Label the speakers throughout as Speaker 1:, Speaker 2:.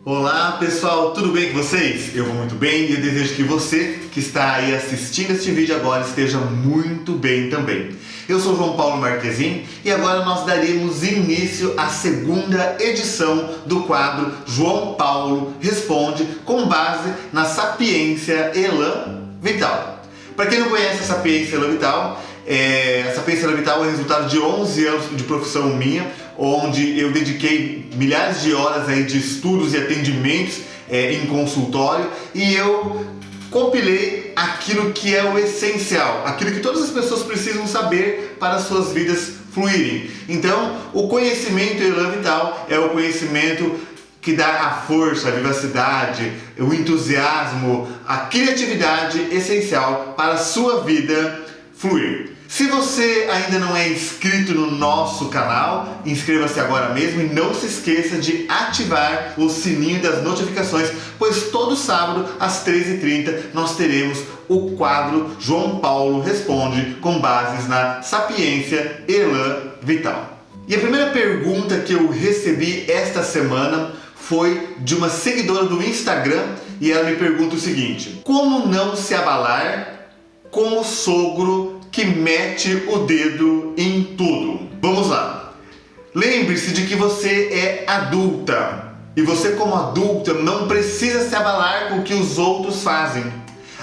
Speaker 1: Olá pessoal, tudo bem com vocês? Eu vou muito bem e eu desejo que você que está aí assistindo este vídeo agora esteja muito bem também. Eu sou João Paulo Marquezin e agora nós daremos início à segunda edição do quadro João Paulo Responde com base na Sapiência Elan Vital. Para quem não conhece a Sapiência Elan Vital, a Sapiência Elan Vital é o resultado de 11 anos de profissão minha, onde eu dediquei milhares de horas aí de estudos e atendimentos em consultório, e eu compilei aquilo que é o essencial, aquilo que todas as pessoas precisam saber para as suas vidas fluírem. Então, o conhecimento Elan Vital é o conhecimento que dá a força, a vivacidade, o entusiasmo, a criatividade essencial para a sua vida fluir. Se você ainda não é inscrito no nosso canal, inscreva-se agora mesmo e não se esqueça de ativar o sininho das notificações, pois todo sábado às 13h30 nós teremos o quadro João Paulo Responde com bases na Sapiência Elan Vital. E a primeira pergunta que eu recebi esta semana foi de uma seguidora do Instagram e ela me pergunta o seguinte: como não se abalar com o sogro que mete o dedo em tudo? Vamos lá. Lembre-se de que você é adulta e você, como adulta, não precisa se abalar com o que os outros fazem.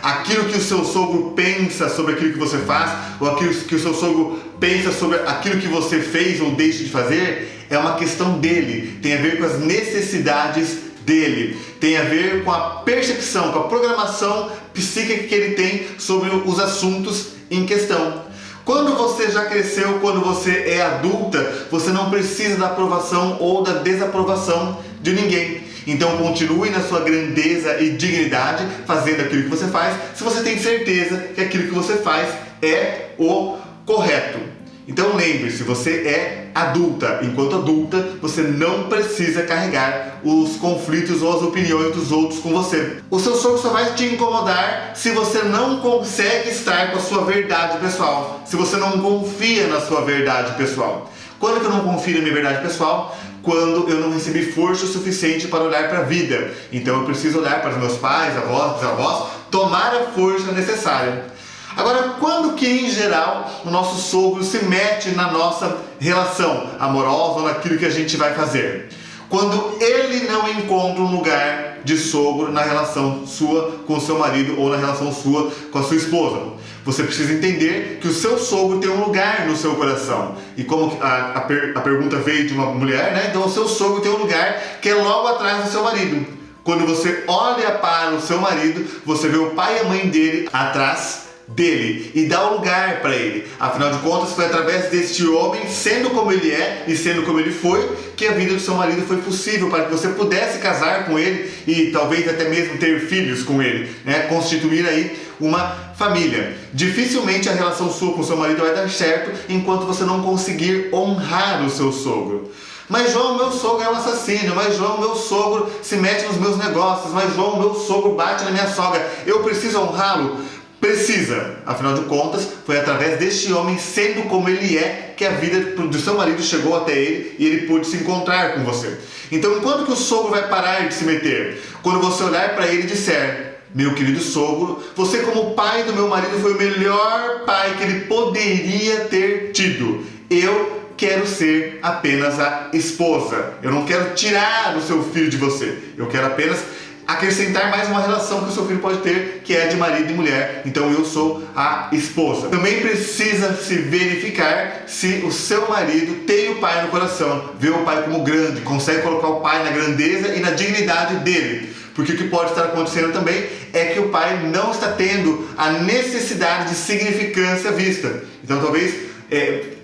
Speaker 1: Aquilo que o seu sogro pensa sobre aquilo que você faz, ou aquilo que o seu sogro pensa sobre aquilo que você fez ou deixa de fazer, é uma questão dele, tem a ver com as necessidades dele, tem a ver com a percepção, com a programação psíquica que ele tem sobre os assuntos em questão. Quando você já cresceu, quando você é adulta, você não precisa da aprovação ou da desaprovação de ninguém. Então continue na sua grandeza e dignidade, fazendo aquilo que você faz, se você tem certeza que aquilo que você faz é o correto. Então lembre-se, você é adulta. Enquanto adulta, você não precisa carregar os conflitos ou as opiniões dos outros com você. O seu sogro só vai te incomodar se você não consegue estar com a sua verdade pessoal, se você não confia na sua verdade pessoal. Quando que eu não confio na minha verdade pessoal? Quando eu não recebi força o suficiente para olhar para a vida. Então eu preciso olhar para os meus pais, avós, bisavós, tomar a força necessária. Agora, quando que em geral o nosso sogro se mete na nossa relação amorosa ou naquilo que a gente vai fazer? Quando ele não encontra um lugar de sogro na relação sua com o seu marido ou na relação sua com a sua esposa. Você precisa entender que o seu sogro tem um lugar no seu coração. E como a pergunta veio de uma mulher, né? Então o seu sogro tem um lugar que é logo atrás do seu marido. Quando você olha para o seu marido, você vê o pai e a mãe dele atrás dele e dá o lugar para ele. Afinal de contas, foi através deste homem, sendo como ele é e sendo como ele foi, que a vida do seu marido foi possível para que você pudesse casar com ele e talvez até mesmo ter filhos com ele, né? Constituir aí uma família. Dificilmente a relação sua com o seu marido vai dar certo enquanto você não conseguir honrar o seu sogro. Mas João, meu sogro é um assassino. Mas João, meu sogro se mete nos meus negócios. Mas João, meu sogro bate na minha sogra. Eu preciso honrá-lo? Precisa, afinal de contas, foi através deste homem, sendo como ele é, que a vida do seu marido chegou até ele e ele pôde se encontrar com você. Então, quando que o sogro vai parar de se meter? Quando você olhar para ele e disser: meu querido sogro, você como pai do meu marido foi o melhor pai que ele poderia ter tido. Eu quero ser apenas a esposa. Eu não quero tirar o seu filho de você. Eu quero apenas acrescentar mais uma relação que o seu filho pode ter, que é de marido e mulher. Então eu sou a esposa. Também precisa se verificar se o seu marido tem o pai no coração, vê o pai como grande, consegue colocar o pai na grandeza e na dignidade dele. Porque o que pode estar acontecendo também é que o pai não está tendo a necessidade de significância vista. Então talvez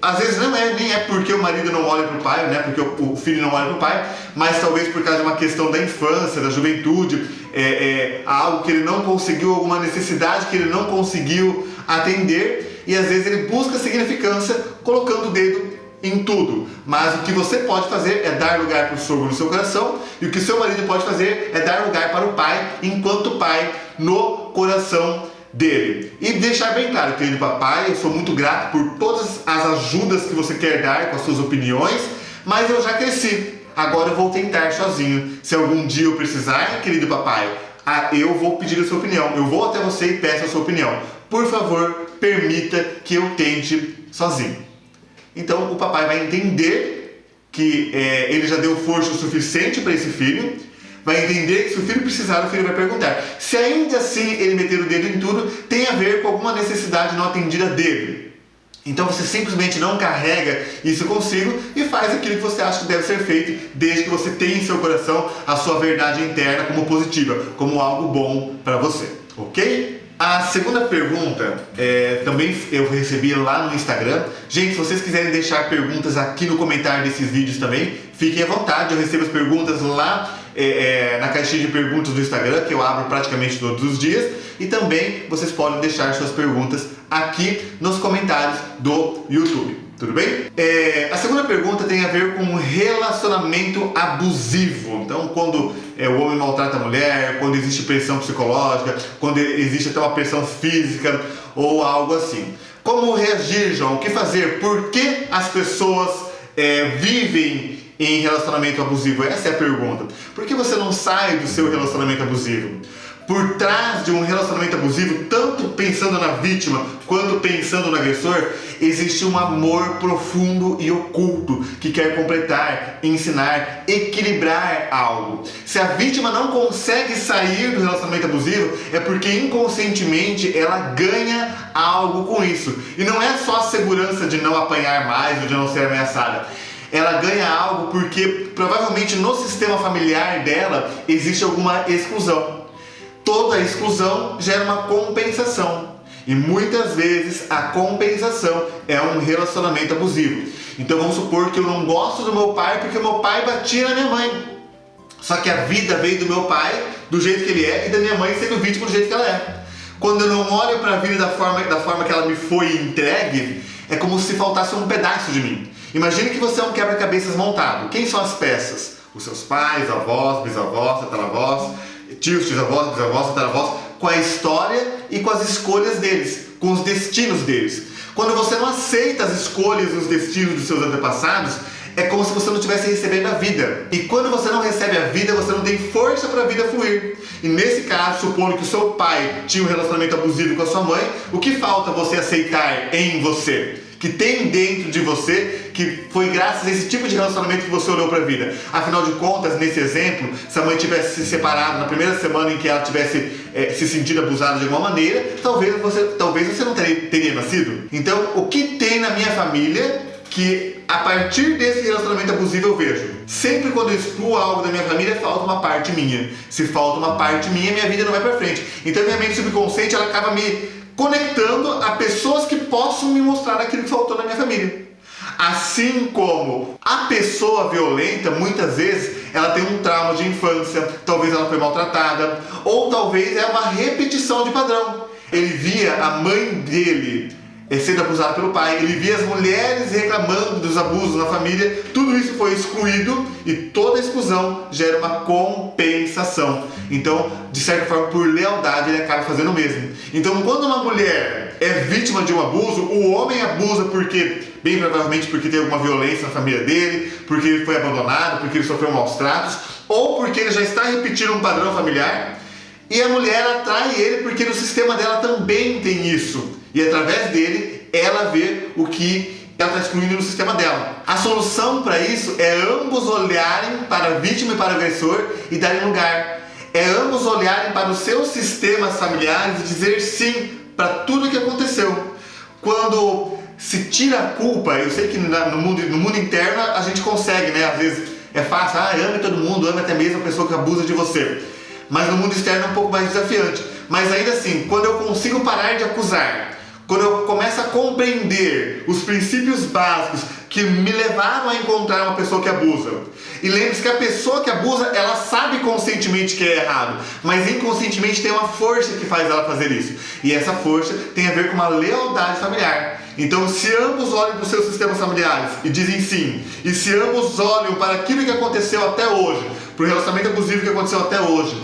Speaker 1: às vezes nem é porque o marido não olha para o pai, né? Porque o filho não olha para o pai, mas talvez por causa de uma questão da infância, da juventude, algo que ele não conseguiu, alguma necessidade que ele não conseguiu atender, e às vezes ele busca significância colocando o dedo em tudo. Mas o que você pode fazer é dar lugar para o sogro no seu coração, e o que seu marido pode fazer é dar lugar para o pai, enquanto pai, no coração dele. E deixar bem claro, querido papai, eu sou muito grato por todas as ajudas que você quer dar com as suas opiniões, mas eu já cresci. agora eu vou tentar sozinho. Se algum dia eu precisar, querido papai, eu vou pedir a sua opinião. Eu vou até você e peço a sua opinião. Por favor, permita que eu tente sozinho. Então o papai vai entender que ele já deu força o suficiente para esse filho, vai entender que se o filho precisar, o filho vai perguntar. Se ainda assim ele meter o dedo em tudo, tem a ver com alguma necessidade não atendida dele. Então você simplesmente não carrega isso consigo e faz aquilo que você acha que deve ser feito, desde que você tenha em seu coração a sua verdade interna como positiva, como algo bom para você, ok? A segunda pergunta, também eu recebi lá no Instagram. Gente, se vocês quiserem deixar perguntas aqui no comentário desses vídeos também, fiquem à vontade, eu recebo as perguntas lá na caixinha de perguntas do Instagram, que eu abro praticamente todos os dias, e também vocês podem deixar suas perguntas aqui nos comentários do YouTube, tudo bem? A segunda pergunta tem a ver com relacionamento abusivo. Então, quando o homem maltrata a mulher, quando existe pressão psicológica, quando existe até uma pressão física ou algo assim. Como reagir, João? O que fazer? Por que as pessoas vivem em relacionamento abusivo? Essa é a pergunta. Por que você não sai do seu relacionamento abusivo? Por trás de um relacionamento abusivo, tanto pensando na vítima quanto pensando no agressor, existe um amor profundo e oculto que quer completar, ensinar, equilibrar algo. Se a vítima não consegue sair do relacionamento abusivo, é porque inconscientemente ela ganha algo com isso. E não é só a segurança de não apanhar mais ou de não ser ameaçada. Ela ganha algo porque provavelmente no sistema familiar dela existe alguma exclusão. Toda exclusão gera uma compensação. E muitas vezes a compensação é um relacionamento abusivo. Então vamos supor que eu não gosto do meu pai porque o meu pai batia na minha mãe. Só que a vida veio do meu pai do jeito que ele é e da minha mãe sendo vítima do jeito que ela é. Quando eu não olho para a vida da forma que ela me foi entregue, é como se faltasse um pedaço de mim. Imagine que você é um quebra-cabeças montado. Quem são as peças? Os seus pais, avós, bisavós, tataravós, tios, avós, bisavós, tataravós, com a história e com as escolhas deles, com os destinos deles. Quando você não aceita as escolhas e os destinos dos seus antepassados, é como se você não estivesse recebendo a vida. E quando você não recebe a vida, você não tem força para a vida fluir. E nesse caso, supondo que o seu pai tinha um relacionamento abusivo com a sua mãe, o que falta você aceitar em você? Que tem dentro de você, que foi graças a esse tipo de relacionamento que você olhou para a vida. Afinal de contas, nesse exemplo, se a mãe tivesse se separado na primeira semana em que ela tivesse se sentido abusada de alguma maneira, talvez você não teria nascido. Então, o que tem na minha família que a partir desse relacionamento abusivo eu vejo? Sempre quando eu excluo algo da minha família, falta uma parte minha. Se falta uma parte minha vida não vai para frente. Então, minha mente subconsciente ela acaba me conectando a pessoas que possam me mostrar aquilo que faltou na minha família. Assim como a pessoa violenta, muitas vezes, ela tem um trauma de infância, talvez ela foi maltratada, ou talvez é uma repetição de padrão. Ele via a mãe dele sendo abusada pelo pai, ele via as mulheres reclamando dos abusos na família, tudo isso foi excluído e toda exclusão gera uma compensação. Então, de certa forma, por lealdade, ele acaba fazendo o mesmo. Então, quando uma mulher é vítima de um abuso, o homem abusa bem provavelmente porque tem alguma violência na família dele, porque ele foi abandonado, porque ele sofreu maus tratos, ou porque ele já está repetindo um padrão familiar, e a mulher atrai ele porque no sistema dela também tem isso. E através dele, ela vê o que ela está excluindo no sistema dela. A solução para isso é ambos olharem para a vítima e para o agressor e darem lugar. É ambos olharem para os seus sistemas familiares e dizer sim para tudo o que aconteceu. Quando se tira a culpa, eu sei que no mundo interno a gente consegue, né? Às vezes é fácil, ame todo mundo, ame até mesmo a pessoa que abusa de você. Mas no mundo externo é um pouco mais desafiante. Mas ainda assim, quando eu consigo parar de acusar, quando eu começo a compreender os princípios básicos que me levaram a encontrar uma pessoa que abusa. E lembre-se que a pessoa que abusa, ela sabe conscientemente que é errado, mas inconscientemente tem uma força que faz ela fazer isso. E essa força tem a ver com uma lealdade familiar. Então, se ambos olham para os seus sistemas familiares e dizem sim, e se ambos olham para aquilo que aconteceu até hoje, para o relacionamento abusivo que aconteceu até hoje,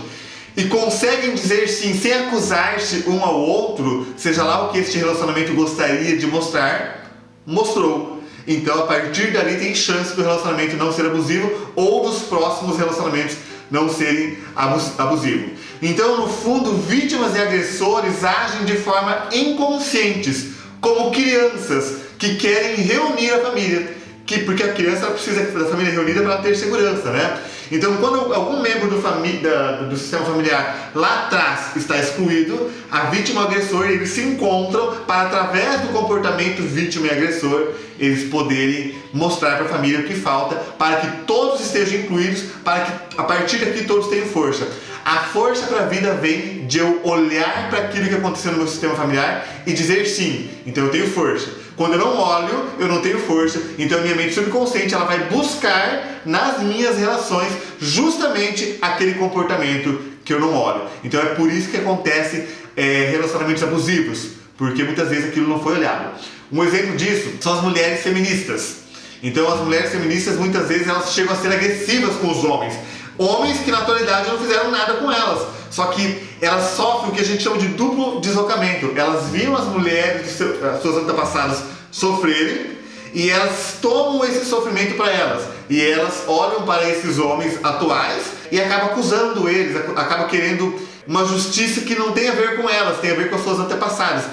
Speaker 1: e conseguem dizer sim sem acusar-se um ao outro, seja lá o que este relacionamento gostaria de mostrar, mostrou. Então a partir dali tem chance do relacionamento não ser abusivo ou dos próximos relacionamentos não serem abusivos. Então, no fundo, vítimas e agressores agem de forma inconscientes, como crianças que querem reunir a família, porque a criança precisa da família reunida para ter segurança, né? Então, quando algum membro do sistema familiar lá atrás está excluído, a vítima e o agressor eles se encontram para, através do comportamento vítima e agressor, eles poderem mostrar para a família o que falta, para que todos estejam incluídos, para que a partir daqui todos tenham força. A força para a vida vem de eu olhar para aquilo que aconteceu no meu sistema familiar e dizer sim, então eu tenho força. Quando eu não olho, eu não tenho força, então a minha mente subconsciente ela vai buscar nas minhas relações justamente aquele comportamento que eu não olho. Então é por isso que acontece relacionamentos abusivos, porque muitas vezes aquilo não foi olhado. Um exemplo disso são as mulheres feministas. Então as mulheres feministas muitas vezes elas chegam a ser agressivas com os homens. Homens que na atualidade não fizeram nada com elas, só que elas sofrem o que a gente chama de duplo deslocamento. Elas viram as mulheres de seus antepassados sofrerem e elas tomam esse sofrimento para elas. E elas olham para esses homens atuais e acabam acusando eles, acabam querendo uma justiça que não tem a ver com elas, tem a ver com as suas antepassadas.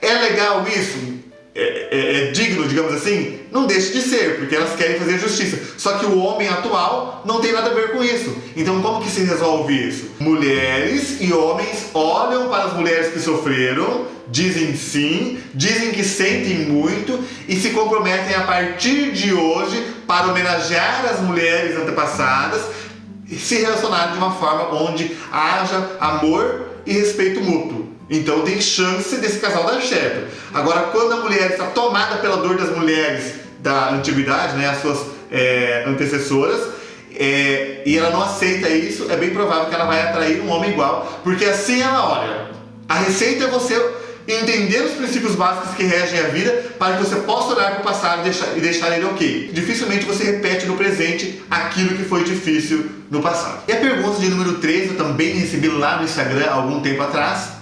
Speaker 1: É legal isso? É digno, digamos assim? Não deixa de ser, porque elas querem fazer justiça. Só que o homem atual não tem nada a ver com isso. Então como que se resolve isso? Mulheres e homens olham para as mulheres que sofreram, dizem sim, dizem que sentem muito e se comprometem a partir de hoje para homenagear as mulheres antepassadas e se relacionar de uma forma onde haja amor e respeito mútuo. Então tem chance desse casal dar certo. Agora, quando a mulher está tomada pela dor das mulheres da antiguidade, né, as suas antecessoras, e ela não aceita isso, é bem provável que ela vai atrair um homem igual, porque assim ela olha. A receita é você entender os princípios básicos que regem a vida para que você possa olhar para o passado e deixar ele ok. Dificilmente você repete no presente aquilo que foi difícil no passado. E a pergunta de número 3 eu também recebi lá no Instagram há algum tempo atrás.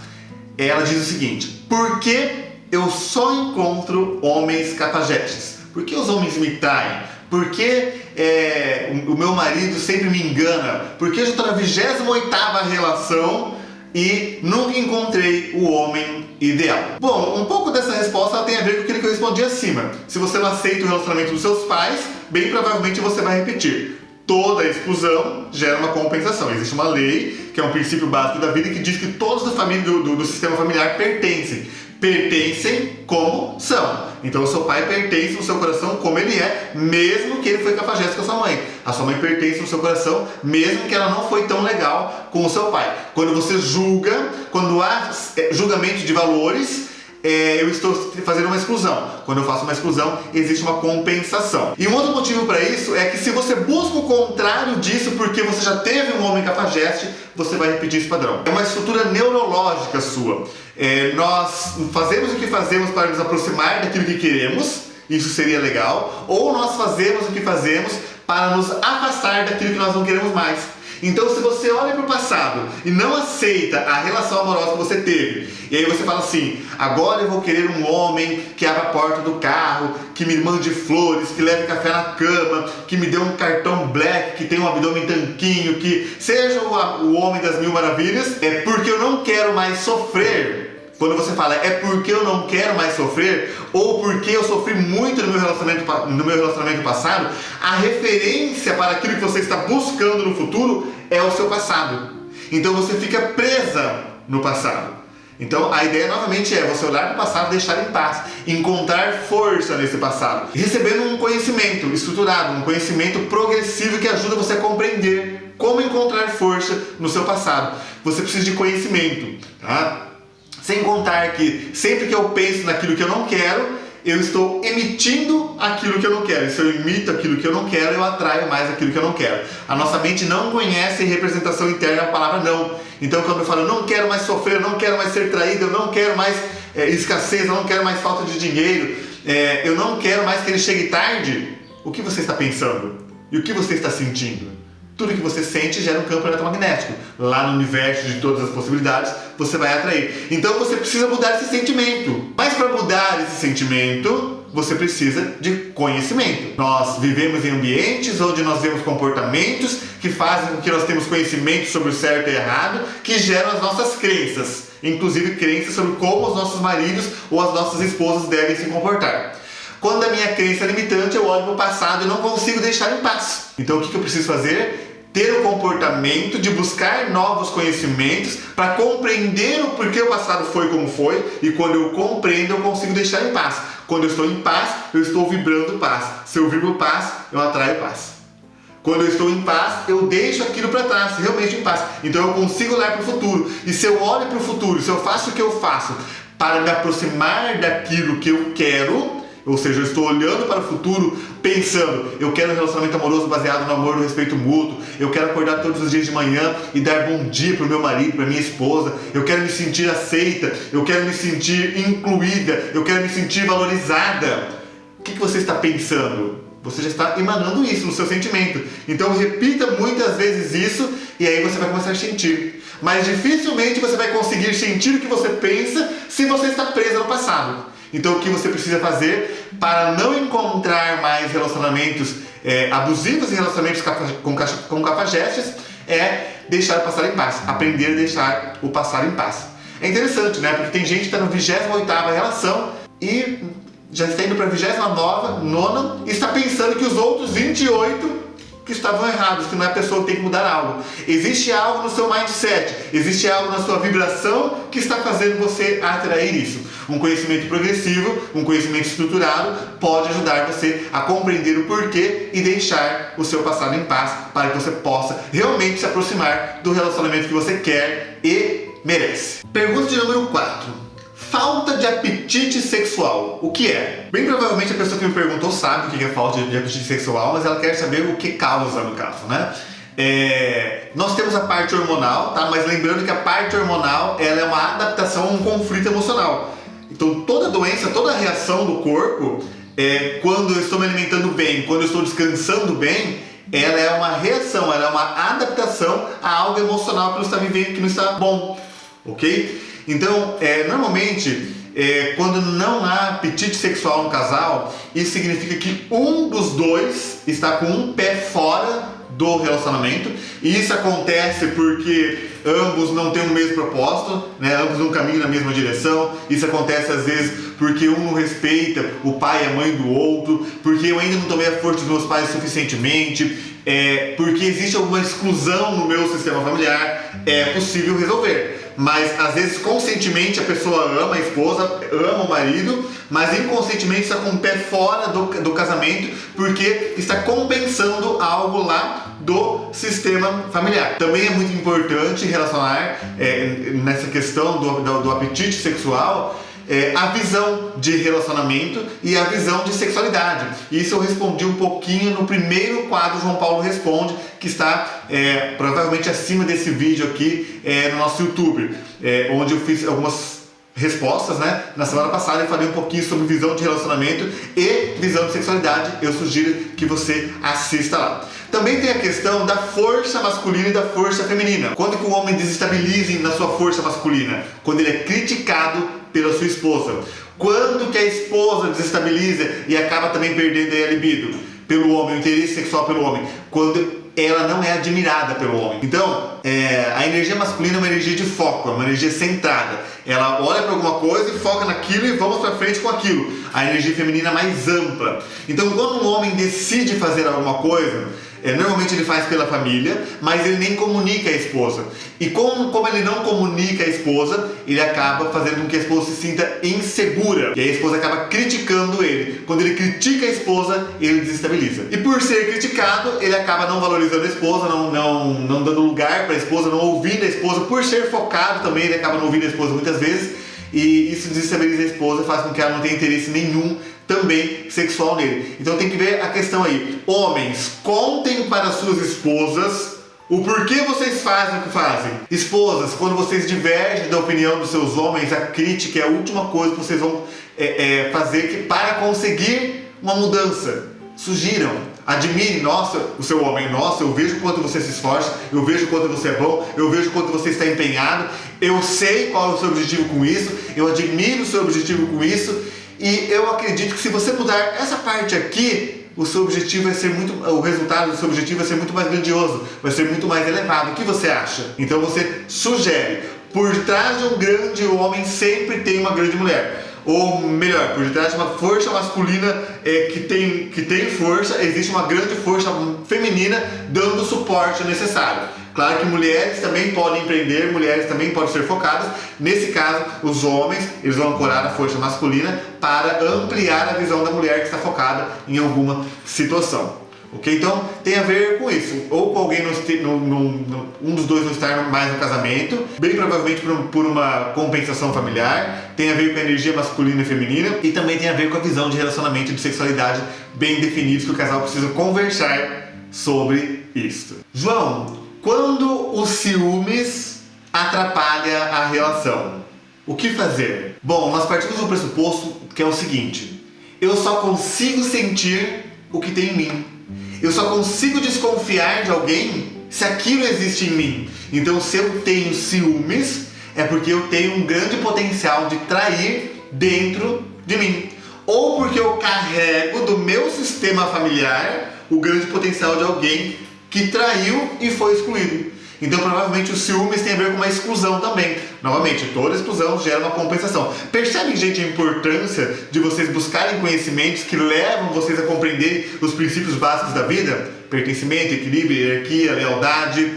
Speaker 1: Ela diz o seguinte: por que eu só encontro homens cafajestes? Por que os homens me traem? Por que o meu marido sempre me engana? Por que eu já estou na 28ª relação e nunca encontrei o homem ideal? Bom, um pouco dessa resposta ela tem a ver com aquilo que eu respondi acima. Se você não aceita o relacionamento dos seus pais, bem provavelmente você vai repetir. Toda exclusão gera uma compensação. Existe uma lei, que é um princípio básico da vida, que diz que todos do sistema familiar pertencem como são. Então o seu pai pertence no seu coração como ele é, mesmo que ele foi cafajeste com a sua mãe. A sua mãe pertence no seu coração, mesmo que ela não foi tão legal com o seu pai. Quando você julga, quando há julgamento de valores, eu estou fazendo uma exclusão. Quando eu faço uma exclusão, existe uma compensação. E um outro motivo para isso é que se você busca o contrário disso porque você já teve um homem cafajeste, você vai repetir esse padrão. É uma estrutura neurológica sua. Nós fazemos o que fazemos para nos aproximar daquilo que queremos, isso seria legal, ou nós fazemos o que fazemos para nos afastar daquilo que nós não queremos mais. Então, se você olha para o passado e não aceita a relação amorosa que você teve, e aí você fala assim: agora eu vou querer um homem que abra a porta do carro, que me mande flores, que leve café na cama, que me dê um cartão black, que tenha um abdômen tanquinho, que seja o homem das mil maravilhas, é porque eu não quero mais sofrer. Quando você fala é porque eu não quero mais sofrer, ou porque eu sofri muito no meu relacionamento passado, a referência para aquilo que você está buscando no futuro é o seu passado. Então você fica presa no passado. Então a ideia novamente é você olhar para o passado e deixar em paz, encontrar força nesse passado, recebendo um conhecimento estruturado, um conhecimento progressivo que ajuda você a compreender como encontrar força no seu passado. Você precisa de conhecimento, tá? Sem contar que sempre que eu penso naquilo que eu não quero, eu estou emitindo aquilo que eu não quero. Se eu emito aquilo que eu não quero, eu atraio mais aquilo que eu não quero. A nossa mente não conhece representação interna da palavra não. Então quando eu falo eu não quero mais sofrer, eu não quero mais ser traído, eu não quero mais escassez, eu não quero mais falta de dinheiro, eu não quero mais que ele chegue tarde, o que você está pensando? E o que você está sentindo? Tudo que você sente gera um campo eletromagnético. Lá no universo de todas as possibilidades, você vai atrair. Então você precisa mudar esse sentimento. Mas para mudar esse sentimento, você precisa de conhecimento. Nós vivemos em ambientes onde nós vemos comportamentos que fazem com que nós temos conhecimento sobre o certo e errado, que geram as nossas crenças, inclusive crenças sobre como os nossos maridos ou as nossas esposas devem se comportar. Quando a minha crença é limitante, eu olho para o passado e não consigo deixar em paz. Então o que eu preciso fazer? Ter o comportamento de buscar novos conhecimentos para compreender o porquê o passado foi como foi, e quando eu compreendo, eu consigo deixar em paz. Quando eu estou em paz, eu estou vibrando paz. Se eu vibro paz, eu atraio paz. Quando eu estou em paz, eu deixo aquilo para trás, realmente em paz. Então eu consigo olhar para o futuro. E se eu olho para o futuro, se eu faço o que eu faço para me aproximar daquilo que eu quero, ou seja, eu estou olhando para o futuro pensando, eu quero um relacionamento amoroso baseado no amor e no respeito mútuo, eu quero acordar todos os dias de manhã e dar bom dia para o meu marido, para minha esposa, eu quero me sentir aceita, eu quero me sentir incluída, eu quero me sentir valorizada. O que você está pensando? Você já está emanando isso no seu sentimento. Então repita muitas vezes isso e aí você vai começar a sentir. Mas dificilmente você vai conseguir sentir o que você pensa se você está preso no passado. Então o que você precisa fazer para não encontrar mais relacionamentos abusivos e relacionamentos com cafajestes é deixar o passado em paz. Aprender a deixar o passado em paz. É interessante, né? Porque tem gente que está na 28ª relação e já está indo para a 29ª e está pensando que os outros 28 que estavam errados, que não é a pessoa que tem que mudar algo. Existe algo no seu mindset, existe algo na sua vibração que está fazendo você atrair isso. Um conhecimento progressivo, um conhecimento estruturado pode ajudar você a compreender o porquê e deixar o seu passado em paz para que você possa realmente se aproximar do relacionamento que você quer e merece. Pergunta de número 4. Falta de apetite sexual. O que é? Bem provavelmente a pessoa que me perguntou sabe o que é falta de apetite sexual, mas ela quer saber o que causa no caso, né? Nós temos a parte hormonal, tá? Mas lembrando que a parte hormonal ela é uma adaptação a um conflito emocional. Então toda doença, toda reação do corpo, quando eu estou me alimentando bem, quando eu estou descansando bem, ela é uma reação, ela é uma adaptação a algo emocional que não está vivendo, que não está bom, ok? Então, normalmente, quando não há apetite sexual no casal, isso significa que um dos dois está com um pé fora do relacionamento, e isso acontece porque ambos não têm o mesmo propósito, né? Ambos não caminham na mesma direção. Isso acontece às vezes porque um não respeita o pai e a mãe do outro, porque eu ainda não tomei a força dos meus pais suficientemente, porque existe alguma exclusão no meu sistema familiar. É possível resolver. Mas às vezes conscientemente a pessoa ama a esposa, ama o marido, mas inconscientemente está com o pé fora do casamento porque está compensando algo lá do sistema familiar. Também é muito importante relacionar nessa questão do apetite sexual a visão de relacionamento e a visão de sexualidade. Isso eu respondi um pouquinho no primeiro quadro João Paulo Responde, que está provavelmente acima desse vídeo aqui no nosso YouTube, onde eu fiz algumas respostas, né? Na semana passada eu falei um pouquinho sobre visão de relacionamento e visão de sexualidade. Eu sugiro que você assista lá. Também tem a questão da força masculina e da força feminina. Quando que o homem desestabiliza na sua força masculina? Quando ele é criticado pela sua esposa. Quando que a esposa desestabiliza e acaba também perdendo a libido pelo homem, o interesse sexual pelo homem? Quando ela não é admirada pelo homem. Então, a energia masculina é uma energia de foco, é uma energia centrada. Ela olha para alguma coisa e foca naquilo e vamos para frente com aquilo. A energia feminina é mais ampla. Então, quando um homem decide fazer alguma coisa, normalmente ele faz pela família, mas ele nem comunica a esposa. E como ele não comunica a esposa, ele acaba fazendo com que a esposa se sinta insegura. E a esposa acaba criticando ele. Quando ele critica a esposa, ele desestabiliza. E por ser criticado, ele acaba não valorizando a esposa, não dando lugar para a esposa, não ouvindo a esposa. Por ser focado também, ele acaba não ouvindo a esposa muitas vezes. E isso desestabiliza a esposa, faz com que ela não tenha interesse nenhum também sexual nele. Então tem que ver a questão aí. Homens, contem para suas esposas o porquê vocês fazem o que fazem. Esposas, quando vocês divergem da opinião dos seus homens, a crítica é a última coisa que vocês vão fazer para conseguir uma mudança. Sugiram, admire, nossa, o seu homem, nossa, eu vejo o quanto você se esforça, eu vejo o quanto você é bom, eu vejo o quanto você está empenhado, eu sei qual é o seu objetivo com isso, eu admiro o seu objetivo com isso. E eu acredito que se você mudar essa parte aqui, o seu objetivo vai ser o resultado do seu objetivo vai ser muito mais grandioso, vai ser muito mais elevado. O que você acha? Então você sugere, por trás de um grande homem sempre tem uma grande mulher. Ou melhor, por detrás de uma força masculina que tem força, existe uma grande força feminina dando o suporte necessário. Claro que mulheres também podem empreender, mulheres também podem ser focadas. Nesse caso, os homens eles vão ancorar a força masculina para ampliar a visão da mulher que está focada em alguma situação. Ok? Então tem a ver com isso. Ou com alguém um dos dois não estar mais no casamento, bem provavelmente por uma compensação familiar. Tem a ver com a energia masculina e feminina. E também tem a ver com a visão de relacionamento e de sexualidade bem definidos que o casal precisa conversar sobre isso. João, quando os ciúmes atrapalha a relação, o que fazer? Bom, nós partimos do pressuposto que é o seguinte: eu só consigo sentir o que tem em mim. Eu só consigo desconfiar de alguém se aquilo existe em mim. Então, se eu tenho ciúmes, é porque eu tenho um grande potencial de trair dentro de mim. Ou porque eu carrego do meu sistema familiar o grande potencial de alguém que traiu e foi excluído. Então, provavelmente, os ciúmes têm a ver com uma exclusão também. Novamente, toda exclusão gera uma compensação. Percebem, gente, a importância de vocês buscarem conhecimentos que levam vocês a compreender os princípios básicos da vida? Pertencimento, equilíbrio, hierarquia, lealdade,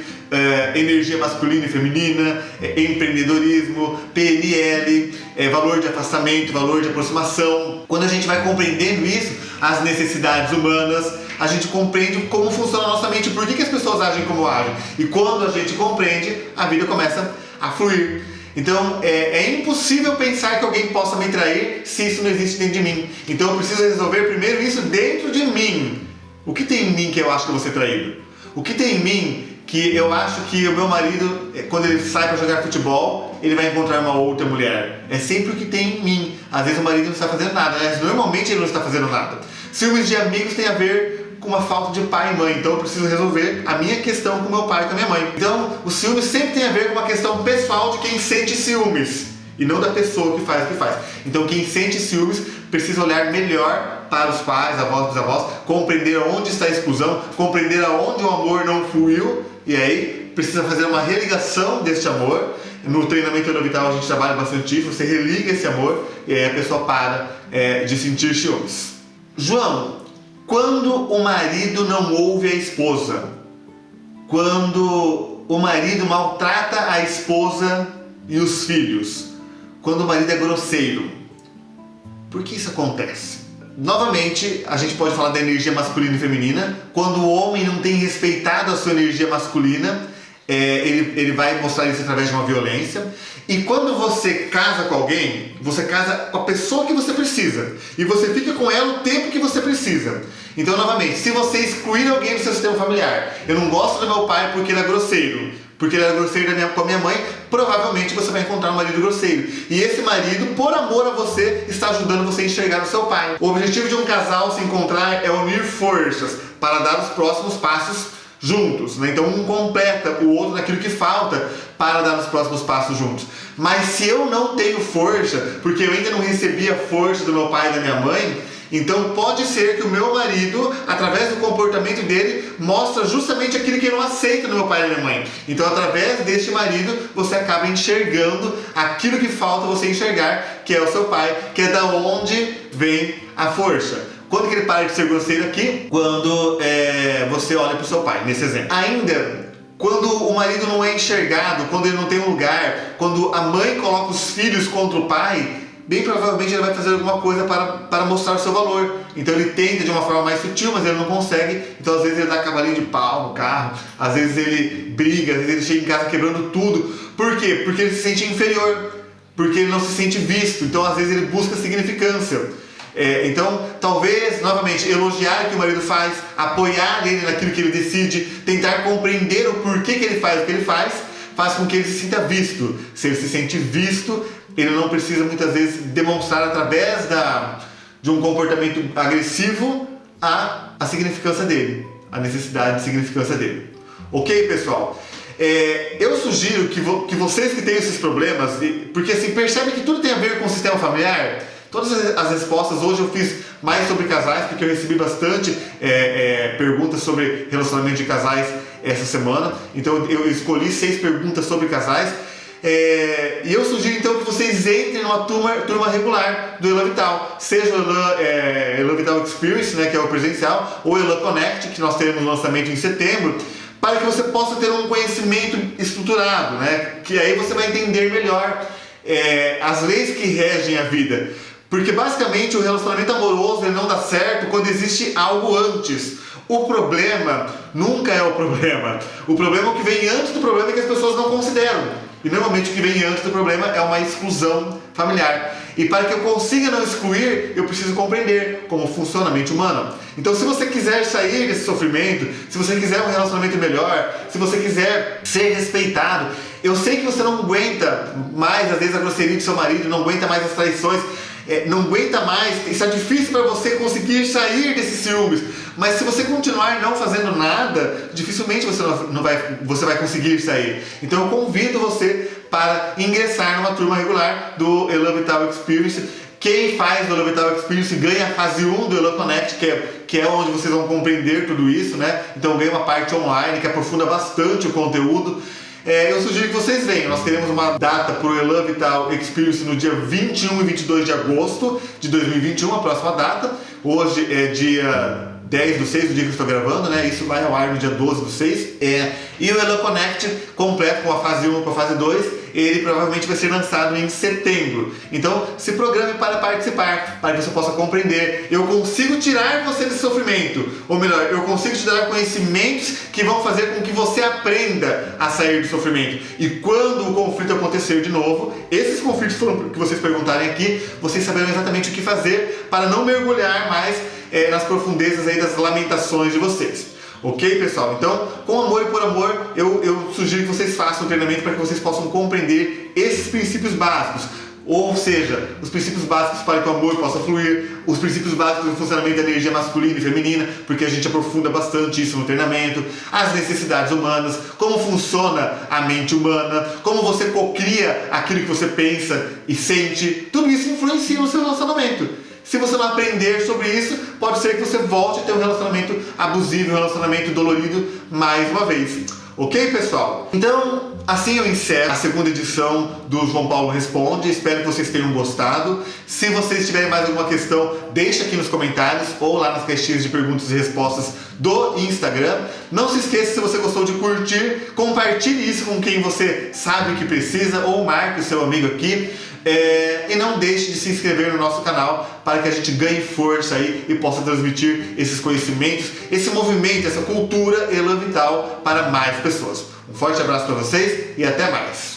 Speaker 1: energia masculina e feminina, empreendedorismo, PNL, valor de afastamento, valor de aproximação. Quando a gente vai compreendendo isso, as necessidades humanas, a gente compreende como funciona a nossa mente, por que as pessoas agem como agem. E quando a gente compreende, a vida começa a fluir. Então, é impossível pensar que alguém possa me trair se isso não existe dentro de mim. Então, eu preciso resolver primeiro isso dentro de mim. O que tem em mim que eu acho que eu vou ser traído? O que tem em mim que eu acho que o meu marido, quando ele sai para jogar futebol, ele vai encontrar uma outra mulher? É sempre o que tem em mim. Às vezes o marido não está fazendo nada, né? Normalmente ele não está fazendo nada. Ciúmes de amigos tem a ver com uma falta de pai e mãe, então eu preciso resolver a minha questão com meu pai e com a minha mãe. Então, o ciúmes sempre tem a ver com uma questão pessoal de quem sente ciúmes, e não da pessoa que faz o que faz. Então, quem sente ciúmes precisa olhar melhor para os pais, avós, bisavós, compreender onde está a exclusão, compreender aonde o amor não fluiu, e aí precisa fazer uma religação deste amor. No treinamento Enovital a gente trabalha bastante isso, você religa esse amor, e aí a pessoa para de sentir ciúmes. João, quando o marido não ouve a esposa, quando o marido maltrata a esposa e os filhos, quando o marido é grosseiro, por que isso acontece? Novamente, a gente pode falar da energia masculina e feminina. Quando o homem não tem respeitado a sua energia masculina, ele vai mostrar isso através de uma violência. E quando você casa com alguém, você casa com a pessoa que você precisa. E você fica com ela o tempo que você precisa. Então, novamente, se você excluir alguém do seu sistema familiar, eu não gosto do meu pai porque ele é grosseiro, porque ele era grosseiro com a minha mãe, provavelmente você vai encontrar um marido grosseiro. E esse marido, por amor a você, está ajudando você a enxergar o seu pai. O objetivo de um casal se encontrar é unir forças para dar os próximos passos juntos, né? Então um completa o outro naquilo que falta para dar os próximos passos juntos. Mas se eu não tenho força, porque eu ainda não recebi a força do meu pai e da minha mãe, então pode ser que o meu marido, através do comportamento dele, mostra justamente aquilo que eu não aceito no meu pai e na minha mãe. Então através deste marido, você acaba enxergando aquilo que falta você enxergar, que é o seu pai, que é da onde vem a força. Quando que ele para de ser grosseiro aqui? Quando você olha para o seu pai, nesse exemplo. Ainda, quando o marido não é enxergado, quando ele não tem um lugar, quando a mãe coloca os filhos contra o pai, bem provavelmente ele vai fazer alguma coisa para mostrar o seu valor. Então ele tenta de uma forma mais sutil, mas ele não consegue. Então às vezes ele dá cavalinho de pau no carro, às vezes ele briga, às vezes ele chega em casa quebrando tudo. Por quê? Porque ele se sente inferior, porque ele não se sente visto. Então às vezes ele busca significância. Então, talvez, novamente, elogiar o que o marido faz, apoiar ele naquilo que ele decide, tentar compreender o porquê que ele faz o que ele faz com que ele se sinta visto. Se ele se sente visto, ele não precisa muitas vezes demonstrar através de um comportamento agressivo a significância dele, a necessidade de significância dele. Ok, pessoal? Eu sugiro que vocês que têm esses problemas, porque assim, percebem que tudo tem a ver com o sistema familiar. todas as respostas. Hoje eu fiz mais sobre casais, porque eu recebi bastante perguntas sobre relacionamento de casais essa semana. Então eu escolhi 6 perguntas sobre casais. E eu sugiro então que vocês entrem numa turma regular do Elan Vital, seja o Elan Vital Experience, né, que é o presencial, ou o Elan Connect, que nós teremos lançamento em setembro, para que você possa ter um conhecimento estruturado, né, que aí você vai entender melhor as leis que regem a vida. Porque basicamente o relacionamento amoroso ele não dá certo quando existe algo antes. O problema nunca é o problema. O problema é o que vem antes do problema, que as pessoas não consideram. E normalmente o que vem antes do problema é uma exclusão familiar. E para que eu consiga não excluir, eu preciso compreender como funciona a mente humana. Então, se você quiser sair desse sofrimento, se você quiser um relacionamento melhor, se você quiser ser respeitado, eu sei que você não aguenta mais, às vezes, a grosseria do seu marido, não aguenta mais as traições, não aguenta mais, está difícil para você conseguir sair desses ciúmes. Mas se você continuar não fazendo nada, dificilmente você vai conseguir sair. Então eu convido você para ingressar numa turma regular do Elan Vital Experience. Quem faz do Elan Vital Experience ganha a fase 1 do Elan Connect, que é onde vocês vão compreender tudo isso, né? Então ganha uma parte online que aprofunda bastante o conteúdo. Eu sugiro que vocês venham. Nós teremos uma data para o Elan Vital Experience no dia 21 e 22 de agosto de 2021, a próxima data. Hoje é dia 10 do 6, do dia que eu estou gravando, né? Isso vai ao ar no dia 12 do 6. E o Elan Connect, completo com a fase 1 e com a fase 2, ele provavelmente vai ser lançado em setembro. Então, se programe para participar, para que você possa compreender. Eu consigo tirar você desse sofrimento. Ou melhor, eu consigo te dar conhecimentos que vão fazer com que você aprenda a sair do sofrimento. E quando o conflito acontecer de novo, esses conflitos que vocês perguntarem aqui, vocês saberão exatamente o que fazer para não mergulhar mais nas profundezas aí das lamentações de vocês. Ok, pessoal? Então, com amor e por amor, eu sugiro que vocês façam o treinamento para que vocês possam compreender esses princípios básicos. Ou seja, os princípios básicos para que o amor possa fluir, os princípios básicos do funcionamento da energia masculina e feminina, porque a gente aprofunda bastante isso no treinamento, as necessidades humanas, como funciona a mente humana, como você cocria aquilo que você pensa e sente. Tudo isso influencia no seu relacionamento. Se você não aprender sobre isso, pode ser que você volte a ter um relacionamento abusivo, um relacionamento dolorido mais uma vez. Ok, pessoal? Então, assim eu encerro a segunda edição do João Paulo Responde. Espero que vocês tenham gostado. Se vocês tiverem mais alguma questão, deixa aqui nos comentários ou lá nas caixinhas de perguntas e respostas do Instagram. Não se esqueça, se você gostou, de curtir, compartilhe isso com quem você sabe que precisa ou marque o seu amigo aqui. E não deixe de se inscrever no nosso canal para que a gente ganhe força aí e possa transmitir esses conhecimentos, esse movimento, essa cultura Elan Vital para mais pessoas. Um forte abraço para vocês e até mais!